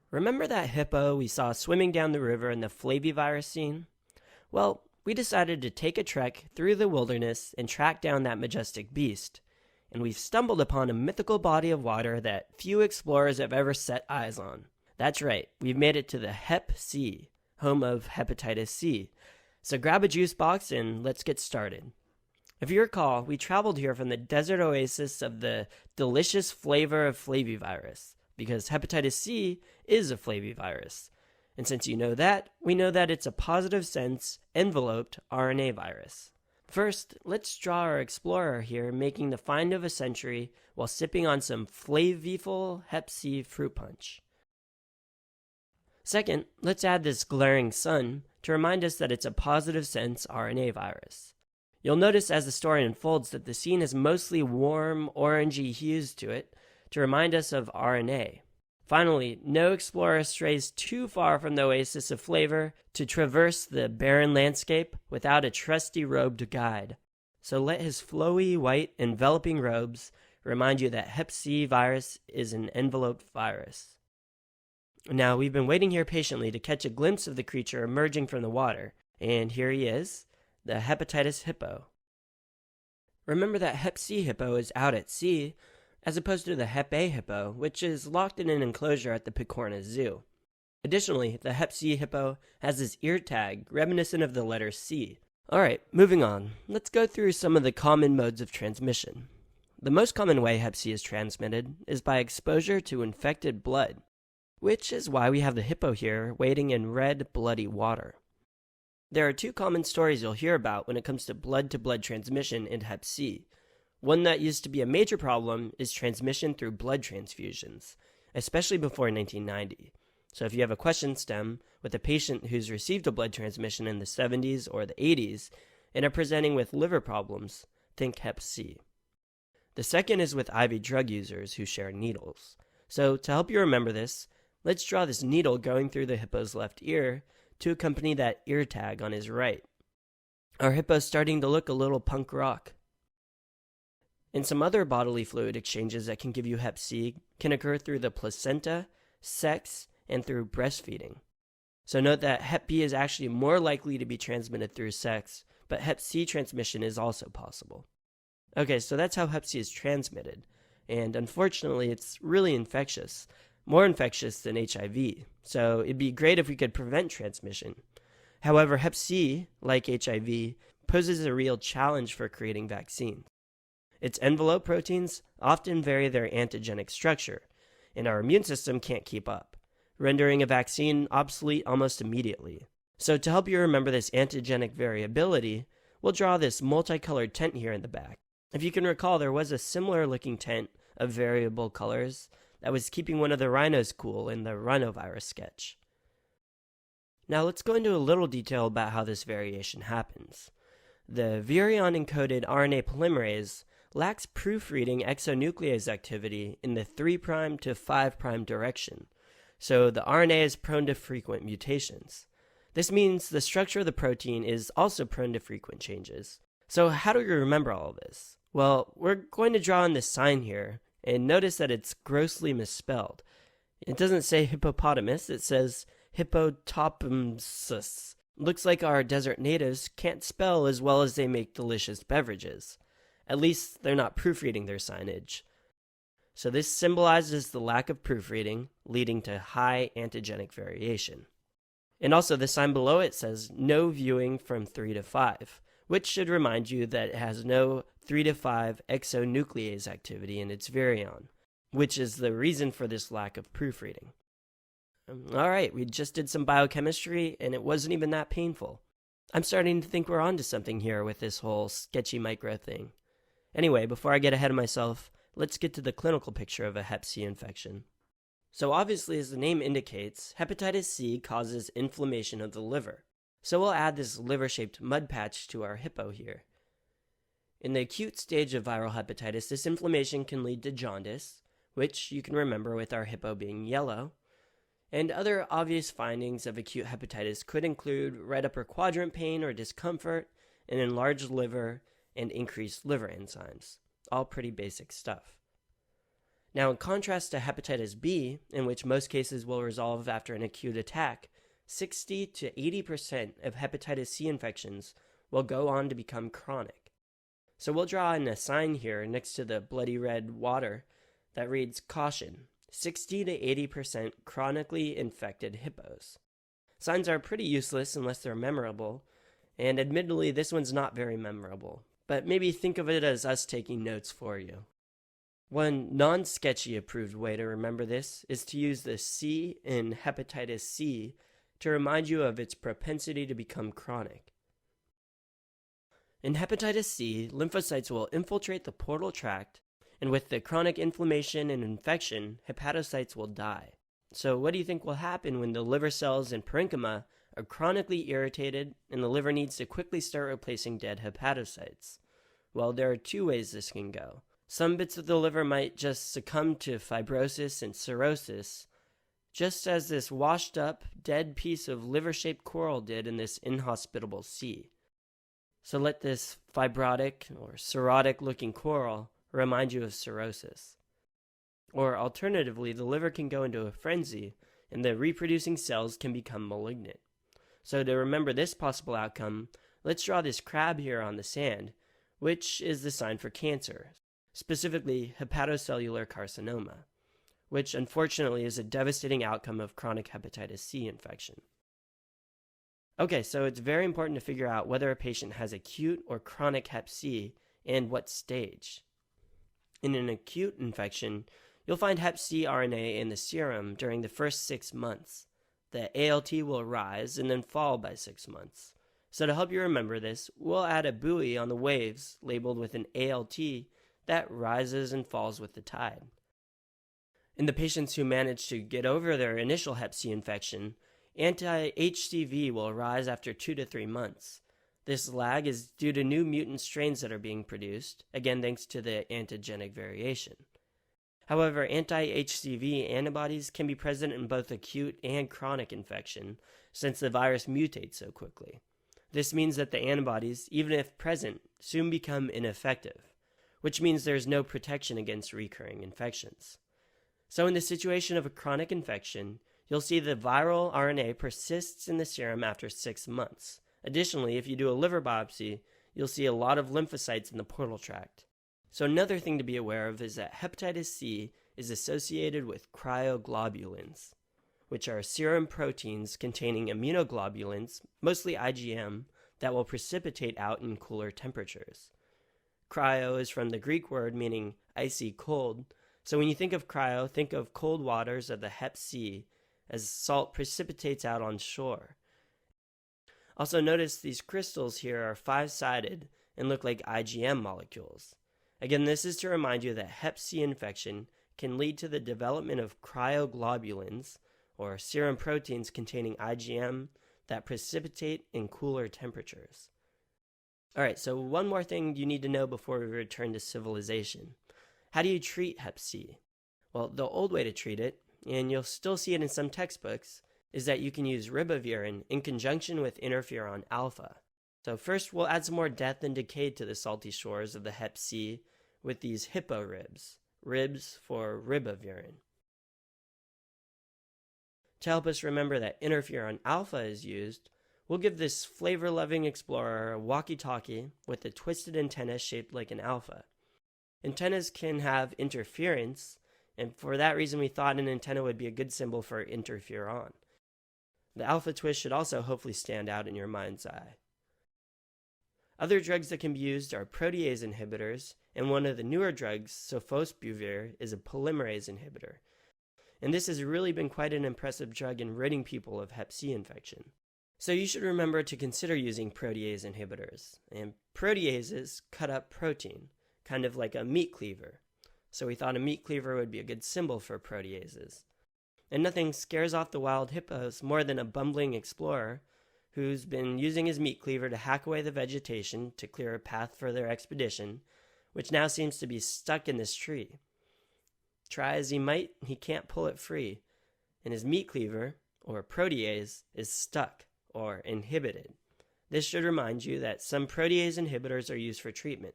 Remember that hippo we saw swimming down the river in the flavivirus scene? Well, we decided to take a trek through the wilderness and track down that majestic beast. And we've stumbled upon a mythical body of water that few explorers have ever set eyes on. That's right, we've made it to the Hep Sea, home of hepatitis C. So grab a juice box and let's get started. If you recall, we traveled here from the desert oasis of the delicious flavor of flavivirus, because hepatitis C is a flavivirus. And since you know that, we know that it's a positive sense enveloped RNA virus. First, let's draw our explorer here making the find of a century while sipping on some flavorful Hep C fruit punch. Second, let's add this glaring sun to remind us that it's a positive sense RNA virus. You'll notice as the story unfolds that the scene has mostly warm, orangey hues to it to remind us of RNA. Finally, no explorer strays too far from the oasis of flavor to traverse the barren landscape without a trusty robed guide. So let his flowy, white, enveloping robes remind you that Hep C virus is an enveloped virus. Now, we've been waiting here patiently to catch a glimpse of the creature emerging from the water, and here he is, the hepatitis hippo. Remember that Hep C hippo is out at sea, as opposed to the Hep A hippo, which is locked in an enclosure at the Picorna Zoo. Additionally, the Hep C hippo has this ear tag reminiscent of the letter C. Alright, moving on. Let's go through some of the common modes of transmission. The most common way Hep C is transmitted is by exposure to infected blood, which is why we have the hippo here wading in red, bloody water. There are two common stories you'll hear about when it comes to blood-to-blood transmission in Hep C. One that used to be a major problem is transmission through blood transfusions, especially before 1990. So if you have a question stem with a patient who's received a blood transmission in the 70s or the 80s and are presenting with liver problems, think Hep C. The second is with IV drug users who share needles. So to help you remember this, let's draw this needle going through the hippo's left ear to accompany that ear tag on his right. Our hippo's starting to look a little punk rock. And some other bodily fluid exchanges that can give you Hep C can occur through the placenta, sex, and through breastfeeding. So note that Hep B is actually more likely to be transmitted through sex, but Hep C transmission is also possible. Okay, so that's how Hep C is transmitted, and unfortunately it's really infectious, more infectious than HIV, so it'd be great if we could prevent transmission. However, Hep C, like HIV, poses a real challenge for creating vaccines. Its envelope proteins often vary their antigenic structure, and our immune system can't keep up, rendering a vaccine obsolete almost immediately. So to help you remember this antigenic variability, we'll draw this multicolored tent here in the back. If you can recall, there was a similar looking tent of variable colors that was keeping one of the rhinos cool in the rhinovirus sketch. Now let's go into a little detail about how this variation happens. The virion-encoded RNA polymerase lacks proofreading exonuclease activity in the 3' to 5' direction, so the RNA is prone to frequent mutations. This means the structure of the protein is also prone to frequent changes. So how do we remember all of this? Well, we're going to draw in this sign here, and notice that it's grossly misspelled. It doesn't say hippopotamus, it says hippotopumsus. Looks like our desert natives can't spell as well as they make delicious beverages. At least they're not proofreading their signage. So this symbolizes the lack of proofreading, leading to high antigenic variation. And also the sign below it says no viewing from 3 to 5, which should remind you that it has no 3 to 5 exonuclease activity in its virion, which is the reason for this lack of proofreading. Alright, we just did some biochemistry and it wasn't even that painful. I'm starting to think we're onto something here with this whole sketchy micro thing. Anyway, before I get ahead of myself, let's get to the clinical picture of a Hep C infection. So obviously, as the name indicates, hepatitis C causes inflammation of the liver. So we'll add this liver-shaped mud patch to our hippo here. In the acute stage of viral hepatitis, this inflammation can lead to jaundice, which you can remember with our hippo being yellow. And other obvious findings of acute hepatitis could include right upper quadrant pain or discomfort, an enlarged liver, and increased liver enzymes. All pretty basic stuff. Now, in contrast to hepatitis B, in which most cases will resolve after an acute attack, 60 to 80% of hepatitis C infections will go on to become chronic. So we'll draw in a sign here next to the bloody red water that reads caution, 60 to 80% chronically infected hippos. Signs are pretty useless unless they're memorable, and admittedly this one's not very memorable, but maybe think of it as us taking notes for you. One non-sketchy approved way to remember this is to use the C in hepatitis C to remind you of its propensity to become chronic. In hepatitis C, lymphocytes will infiltrate the portal tract, and with the chronic inflammation and infection, hepatocytes will die. So what do you think will happen when the liver cells and parenchyma are chronically irritated and the liver needs to quickly start replacing dead hepatocytes? Well, there are two ways this can go. Some bits of the liver might just succumb to fibrosis and cirrhosis, just as this washed up, dead piece of liver-shaped coral did in this inhospitable sea. So let this fibrotic or cirrhotic-looking coral remind you of cirrhosis. Or alternatively, the liver can go into a frenzy and the reproducing cells can become malignant. So to remember this possible outcome, let's draw this crab here on the sand, which is the sign for cancer, specifically hepatocellular carcinoma, which unfortunately is a devastating outcome of chronic hepatitis C infection. Okay, so it's very important to figure out whether a patient has acute or chronic hep C and what stage. In an acute infection, you'll find hep C RNA in the serum during the first 6 months. The ALT will rise and then fall by 6 months. So to help you remember this, we'll add a buoy on the waves labeled with an ALT that rises and falls with the tide. In the patients who manage to get over their initial hep C infection, anti-HCV will rise after 2 to 3 months. This lag is due to new mutant strains that are being produced, again thanks to the antigenic variation. However, anti-HCV antibodies can be present in both acute and chronic infection, since the virus mutates so quickly. This means that the antibodies, even if present, soon become ineffective, which means there's no protection against recurring infections. So in the situation of a chronic infection, you'll see the viral RNA persists in the serum after 6 months. Additionally, if you do a liver biopsy, you'll see a lot of lymphocytes in the portal tract. So another thing to be aware of is that hepatitis C is associated with cryoglobulins, which are serum proteins containing immunoglobulins, mostly IgM, that will precipitate out in cooler temperatures. Cryo is from the Greek word meaning icy cold, so when you think of cryo, think of cold waters of the hep C as salt precipitates out on shore. Also notice these crystals here are 5-sided and look like IgM molecules. Again, this is to remind you that hep C infection can lead to the development of cryoglobulins, or serum proteins containing IgM that precipitate in cooler temperatures. Alright, so one more thing you need to know before we return to civilization. How do you treat hep C? Well, the old way to treat it, and you'll still see it in some textbooks, is that you can use ribavirin in conjunction with interferon alpha. So first we'll add some more death and decay to the salty shores of the hep C with these hippo ribs, ribs for ribavirin. To help us remember that interferon alpha is used, we'll give this flavor-loving explorer a walkie-talkie with a twisted antenna shaped like an alpha. Antennas can have interference, and for that reason we thought an antenna would be a good symbol for interferon. The alpha twist should also hopefully stand out in your mind's eye. Other drugs that can be used are protease inhibitors, and one of the newer drugs, sofosbuvir, is a polymerase inhibitor. And this has really been quite an impressive drug in ridding people of hep C infection. So you should remember to consider using protease inhibitors. And proteases cut up protein, kind of like a meat cleaver. So we thought a meat cleaver would be a good symbol for proteases. And nothing scares off the wild hippos more than a bumbling explorer who's been using his meat cleaver to hack away the vegetation to clear a path for their expedition, which now seems to be stuck in this tree. Try as he might, he can't pull it free, and his meat cleaver, or protease, is stuck, or inhibited. This should remind you that some protease inhibitors are used for treatment.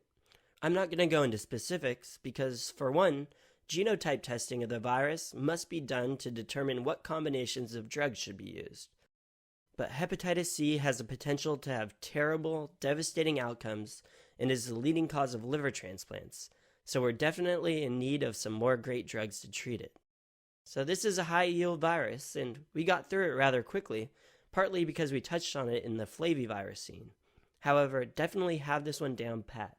I'm not going to go into specifics because, for one, genotype testing of the virus must be done to determine what combinations of drugs should be used. But hepatitis C has the potential to have terrible, devastating outcomes and is the leading cause of liver transplants, so we're definitely in need of some more great drugs to treat it. So this is a high-yield virus, and we got through it rather quickly, partly because we touched on it in the flavivirus scene. However, definitely have this one down pat.